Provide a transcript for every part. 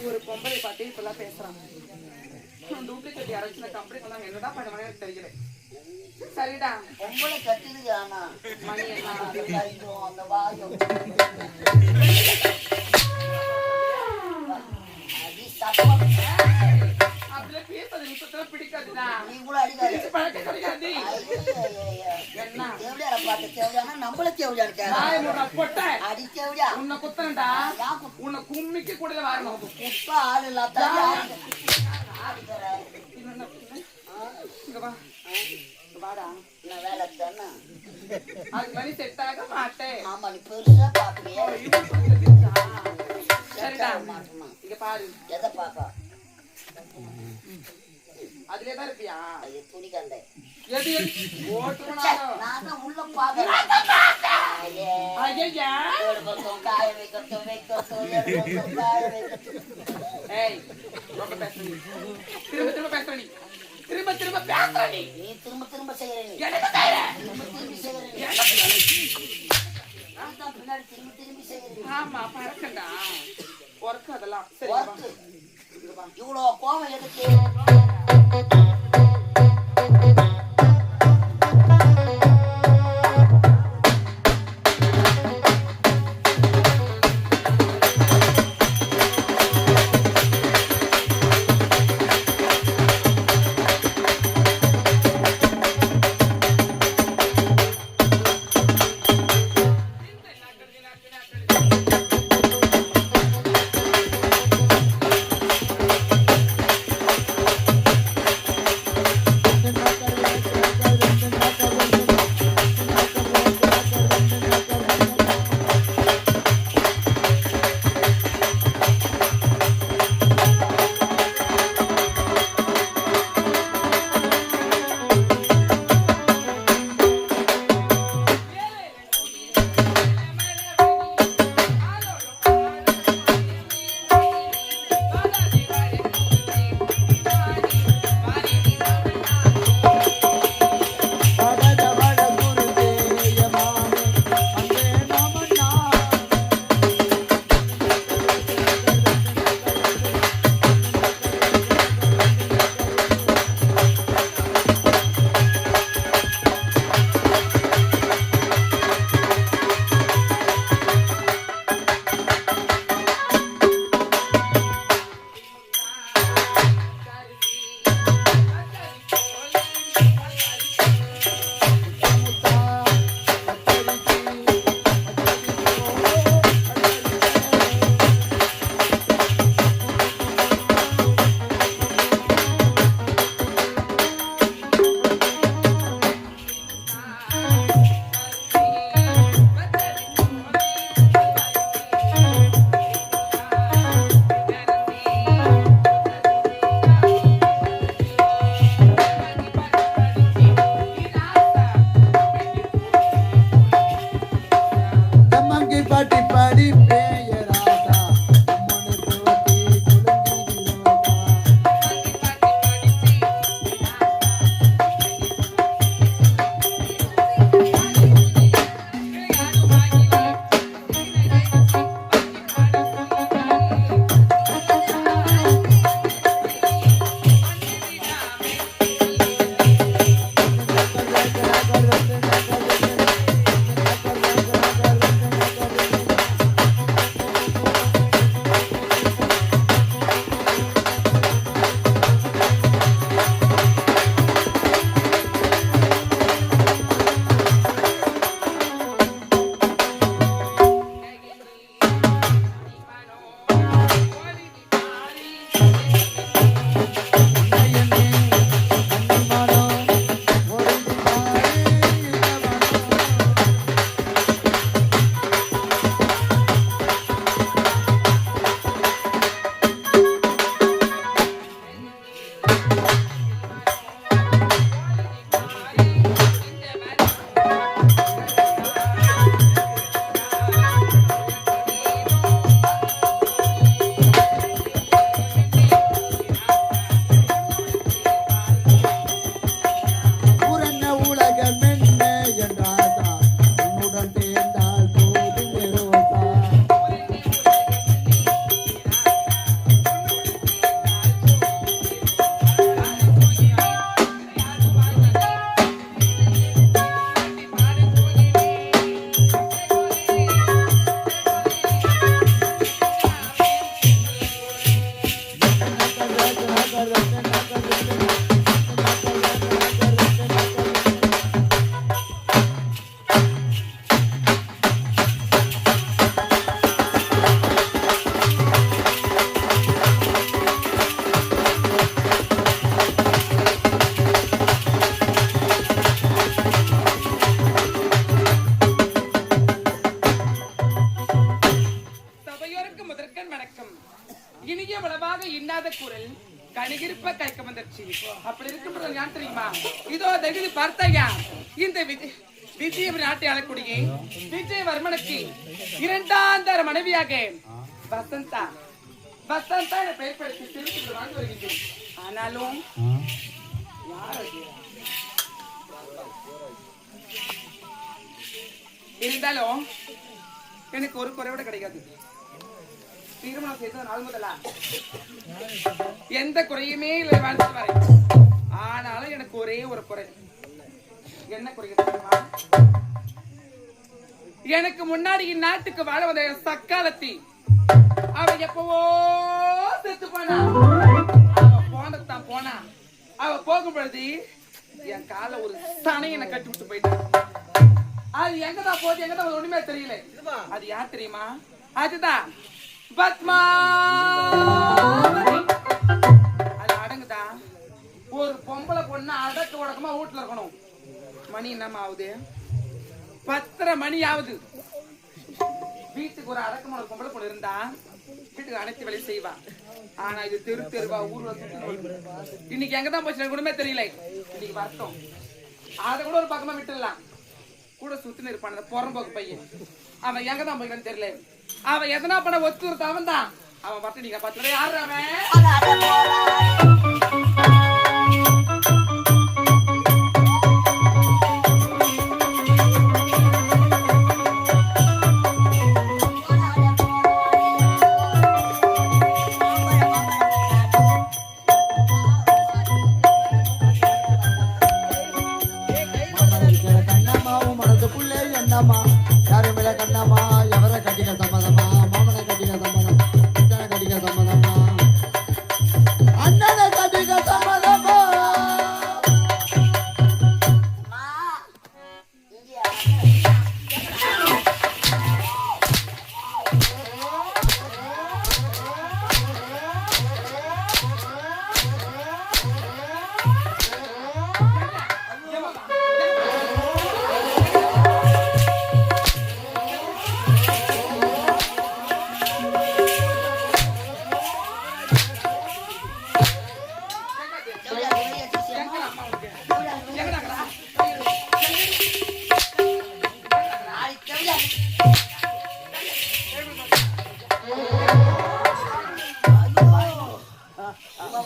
ஒரு பொம்பளை பார்த்து இப்பெல்லாம் பேசுறான். டூப்ளிகேட் யாராச்சும் கம்பெனி பண்ணாங்க என்னதான் பண்ணுவாங்க எனக்கு தெரியல. சரிடா பொம்பளை கட்டிடுது. ஆனா மணி என்ன அந்த வாயம் அடி சத்தம் அப்படியே பேசுறது நீ சுத்தமா பிடிக்காதுடா. நீ கூட அடிக்காது பழக்கம் கிடையாது. என்ன தேவையா பார்த்து தேவையானா நம்மள தேவையா இருக்க அடி தேவையா உன்னை குத்தனடா. உன்னை கும்மிக்கு கூட வரணும். குப்பா ஆள் இல்லாத இங்க வா வாடா. நான் வேலை தானே அது மாதிரி செட் ஆக மாட்டேன். ஆமா நீ பெருசா பாக்குறியா? சரிடா இங்க பாரு. எதை பாப்பா? அதுலதான் இருப்பியா? துணி கண்டை எது ஓட்டுனாலும் நான் உள்ள பாக்குறேன். காய வைக்கிறதும் வைக்கிறதும் காய வைக்கிறதும். ஏய் ரொம்ப பேசுற நீ. திரும்ப திரும்ப பேசுற நீ. திரும்ப திரும்ப பேசுற நீ. நீ திரும்ப திரும்ப செய்யற நீ. எனக்கு செய்யற. திரும்ப திரும்பி செய்யற நீ. நான் தான் பின்னாடி திரும்பி திரும்பி செய்யற நீ. ஆமா பறக்கண்டா. ஒர்க் அதெல்லாம் சரி வா. இவ்வளோ கோவம் எதுக்கு? அவையோருக்கு முதற்கண் வணக்கம். இனிய உளவாக இன்னாத குரல் கணிகிருப்ப கைக்க வந்துருச்சு. அப்படி இருக்கும் யான் தெரியுமா? இதோ தகுதி பார்த்தையா இந்த விஜய நாட்டை ஆளக்கூடிய விஜயவர்மனுக்கு இரண்டாம் தர மனைவியாக வசந்தா என பெயர் படுத்தி திருப்பி வாழ்ந்து வருகின்றேன். ஆனாலும் இருந்தாலும் எனக்கு ஒரு குறைவிட கிடைக்காது. திருமணம் செய்த நாள் முதலா எந்த குறையுமே இல்லை வாழ்ந்துட்டு வரேன். ஆனாலும் எனக்கு ஒரே ஒரு குறை. என்ன குறை தெரியுமா? எனக்கு முன்னாடி இந்நாட்டுக்கு வாழ வந்த சக்காலத்தி அவ எப்பவோ செத்து போனா. அவ போனதான் போனா. அவ போகும் பொழுது என் கால ஒரு சனையை என்ன கட்டி விட்டு போயிட்டான். அது எங்கதான் போகுது எங்கதான் ஒண்ணுமே தெரியல. அது யார் தெரியுமா? அதுதான் பத்மா. அது அடங்குதா? ஒரு பொம்பளை பொண்ணு அடக்க உடக்கமா வீட்டுல இருக்கணும். மணி என்னமா ஆகுது? 10:30 மணி ஆகுது. வீட்டுக்கு ஒரு அடக்கமான பொம்பளை பொண்ணு இருந்தா வீட்டுக்கு அனைத்து வேலையும் செய்வா. ஆனா இது தெருவா ஊர்ல இன்னைக்கு எங்கதான் போச்சு எனக்கு ஒண்ணுமே தெரியல. இன்னைக்கு வருத்தம். அதை கூட ஒரு பக்கமா விட்டுடலாம். கூட சுத்தின இருப்பான் அந்த புறம்போக்கு பையன். அவன் எங்கதான் போய்க்கான்னு தெரியல. அவன் எதனா பண்ண ஒத்துறது அவன் தான். அவன் மட்டும் நீங்க பாத்து யாரு அவன்? கண்ணம்மா எவரை கட்டின சம்மதமா மாமனை கட்டின சம்மதம் அண்ணனை கட்டின சம்மதமா அண்ணனை கட்டின சம்மதமா.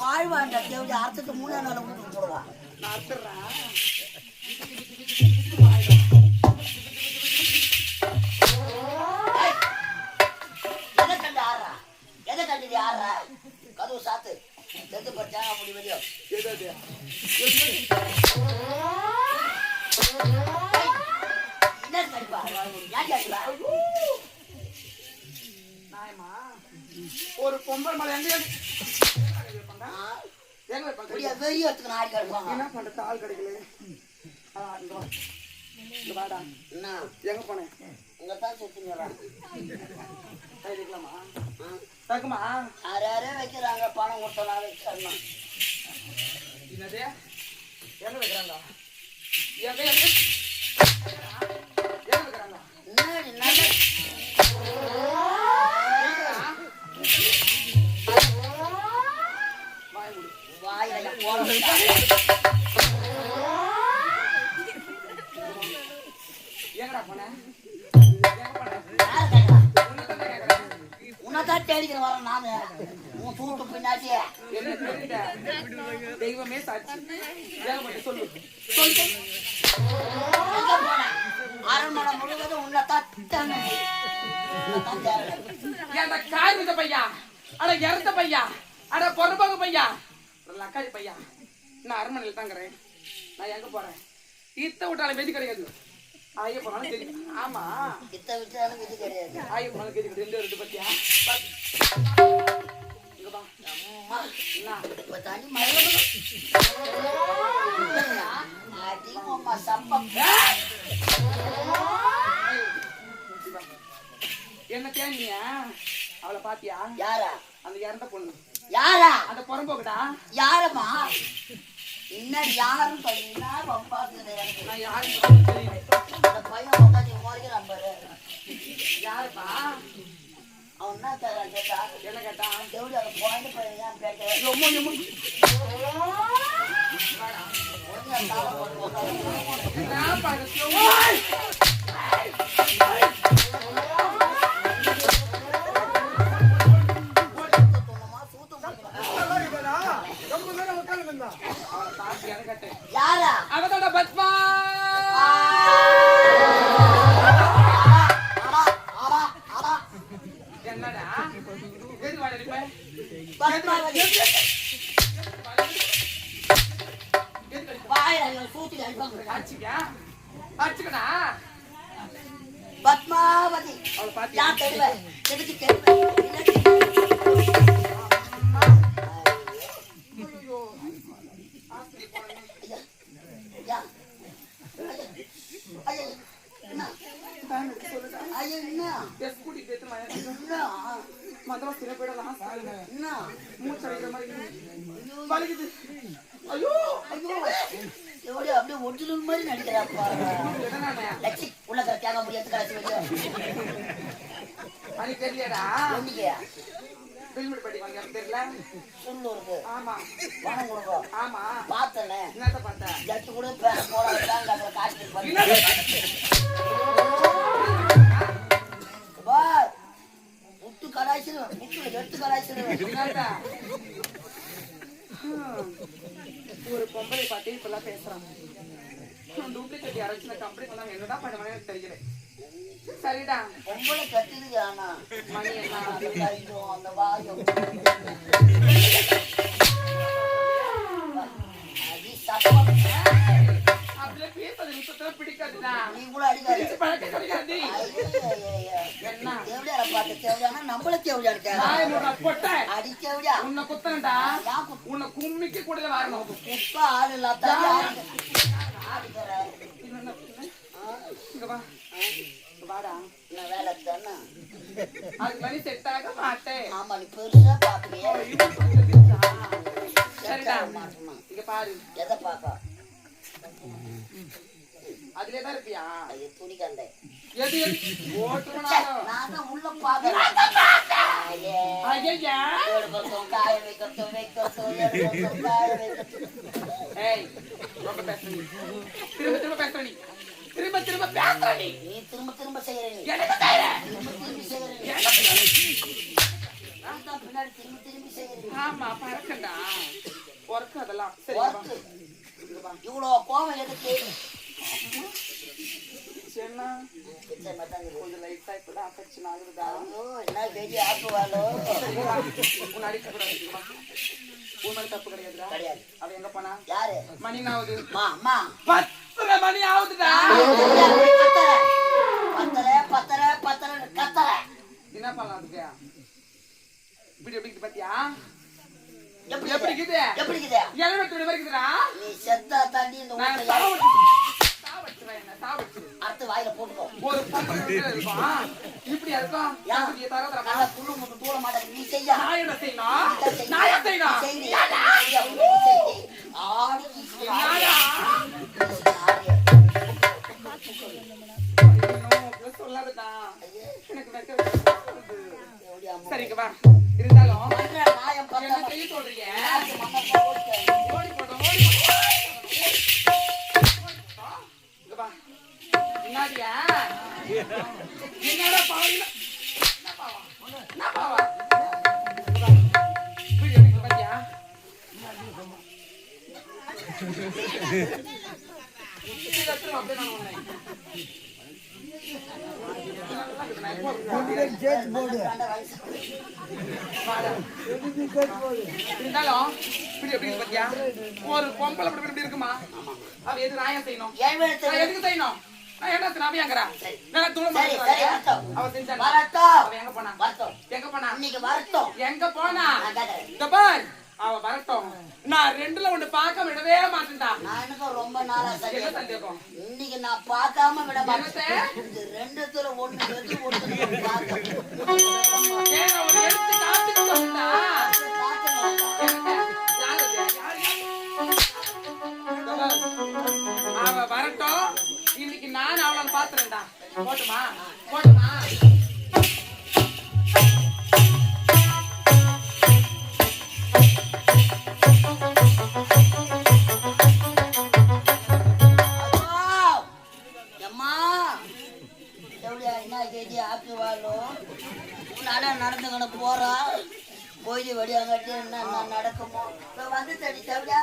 வாழ்வாண்ட தேவையா அர்த்தத்தை 3 நாள் ஊட்டு போடுவான். எதை கண்டிது ஆடுறா? கதவு சாத்து செத்து பறிச்சாங்க அப்படி வெளியோ என்ன கடிப்பா? ஏன் கடிப்பா? ஒரு பொம்பளை மலை எங்க வெறிய எடுத்துக்கணும் ஆடி கிடப்பாங்க. என்ன பண்றது? ஆள் கிடைக்கல. வாடா என்ன எங்க போனேன்? உங்கத்தான் சுத்திங்களா தக்குமா யாரே வைக்கிறாங்க பணம் கொடுத்தனா வச்சிடணும். என்னது எங்க வைக்கிறாங்க? எங்க வைக்கிறாங்க? எங்கடா போன? உன்னதான் தேடிக்கிற வர நானு உன் தூட்டு பின்னாடி தெய்வமே சாட்சி. சொல்லு அரண்மனை முழுவதும் உன்னதான் அந்த காய்ந்த பையா, அட இறந்த பையா, அட பொறுப்பாக பையா, லக்காரி பையா, நான் அரண்மனையில் தாங்கிறேன். நான் எங்க போறேன்? இத்த விட்டாலும் வெதி கிடையாது. ஆய போனாலும் தெரியும். ஆமா இத்த விட்டாலும் வெதி கிடையாது. ஆய போனாலும் கெதி கிடையாது. 2 பத்தியா என்ன தேனியா? அவளை பாத்தியா? யாரா? அந்த இறந்த பொண்ணு. யாரா? அந்த புறம்போக்குடா. யாரம்மா? இன்னும் யாரும் சொல்லினா நான் யாரும் தெரியல. அந்த பையன் உட்காந்து மோதிக்கிறான் பாரு. யாருப்பா? அவன் என்ன கேட்கறான் கேட்டா என்ன கேட்டான்? எப்படி அதை போயிட்டு போய் ஏன் கேட்டேன் எம்மோ, எம்மோ. ஒழுங்கா தாள போட்டு நான் பாரு, ஓய்! அவனை தாக்கி இறக்கட்டு. யாரா அவதோட பத்மா. என்னடா? எது வாடா பத்மாவதி எது வாயில சூத்தி அடிப்பாங்க அடிச்சுக்கா? அடிச்சுக்கடா. பத்மாவதி அவளை பாத்தியா? யார் தெரியல எதுக்கு தெரியல அப்படியே ஒரிஜினல் மாதிரி நடிக்கிறாப்பா லட்சி உள்ள கேட்க முடியாது கடைசி சொல்லு ஆமா பணம் கொடுக்கும் ஆமா பார்த்தேன் என்னத்த பார்த்தா ஜட்டு கூட போட காசு முட்டு கடாய்ச்சிடுவேன் முட்டு எடுத்து கடாய்ச்சிடுவேன் ஒரு பொம்பளை பார்த்து இப்பெல்லாம் பேசுறான். டூப்ளிகேட் யாராச்சும் கம்பெனி பண்ணாங்க என்னதான் பண்ணுவாங்க எனக்கு தெரியல. சரிடா பொம்பளை கட்டிடுது ஆனா மணி என்ன அந்த கையும் அந்த வாயும் அது சத்தம் அப்படியே பேசுறது நிமிஷத்துல பிடிக்காதுடா. நீ கூட அடிக்காது பழக்க கிடையாது. என்ன தேவையான பாட்டு தேவையான நம்மள தேவையா இருக்க நாய் முறை பொட்ட அடி தேவையா உன்னை குத்தனடா. உன்னை கும்மிக்கு கூட வரணும். குப்ப ஆள் இல்லாத இங்க வா வாடா. நான் வேலை தானே அதுக்கு மாதிரி செட் ஆக மாட்டேன். ஆமா நீ பெருசா பாக்குறிய சரிடா இங்க பாரு. எதை பாக்க அதுலதான் இருப்பியா? அது துணி கண்டை எது ஓட்டுனாலும் நான் உள்ள பாக்குறேன் ஐயா காய வைக்கிறதும் காய வைக்கிறதும் ஏய் ரொம்ப பேசுற நீ. திரும்ப திரும்ப பேசுற நீ. திரும்ப திரும்ப பேசுற நீ. நீ திரும்ப திரும்ப செய்யற நீ எனக்கு தெரியல. திரும்ப திரும்பி செய்யற நீ நான் தான் பின்னாடி திரும்பி திரும்பி செய்யற நீ ஆமா பறக்கண்டா ஒர்க் அதெல்லாம் சரி ஒர்க்கு இவ்வளோ கோவம் எதுக்கு என்ன கிச்சன் மட்டும் கொஞ்சம் லைட்டா இப்பதான் அஃபெக்ஷன் ஆகுதுடா. என்ன பெரிய ஆக்குவாளோ உன்னை அடிக்க கூடாது. உன் மேல தப்பு கிடையாதுடா. கிடையாது அவ எங்க போனா? யாரு மணி ஆகுது. அம்மா 10 மணி ஆகுதுடா. பத்தரை கத்தரை என்ன பண்ணலாம் அதுக்கு? இப்படி எப்படி இருக்கு பாத்தியா? எப்படி எப்படி இருக்குது? எப்படி இருக்குது எழுபத்தி ரெண்டு இருக்குதுடா. நீ செத்தா தாண்டி இந்த நான் ஊர்ல சாவடிச்சு அடுத்து வாயில போட்டுக்கோ ஒரு பொம்பளை இருக்கும் இப்படி இருக்கும். யாரு தரதரமா நல்லா புல்லு முட்டு தூள மாட்டேன் நீ செய்ய நான் என்ன செய்யணும்? நான் என்ன செய்யணும்? சொல்லாதடா. எனக்கு வெக்க வருது. சரிங்க வா. இருந்தாலும் என்ன செய்ய சொல்றீங்க? ஓடி போட்டோம் ஓடி இங்க வா. என்னடியா? என்னடா பாவம்? என்ன பாவா? வீடியோ எடுக்க பாத்தியா? அப்படியே நான் உன்னை இருந்தாலும் எப்படி பாத்தியா? ஒரு பொம்பளை இப்படி இருக்குமா? அவ எது நான் செய்யணும்? எதுக்கு செய்யணும்? என்ன நவியாங்கிறா? நல்லா தூரம் அவ செஞ்சா அவ எங்க போனா? எங்க போனா? எங்க போனா? இந்த பார் அவ வரட்டும். நான் ரெண்டுல ஒண்ணு பார்க்காம விடவே மாட்டேன்டா. ரொம்ப நாளா என்ன சந்தேகம்? இன்னைக்கு நான் பார்க்காம விட மாட்டேன். ரெண்டுத்துல ஒண்ணு வச்சு ஒண்ணு ஏங்க ஒரு எடுத்து காத்துட்டு வந்தா அவ வரட்டும். இன்னைக்கு நான் அவளை பாத்துறேன்டா. போட்டுமா போட்டுமா போய் வடியாங்கட்டி என்ன நடக்குமோ வந்து தடி தேவையா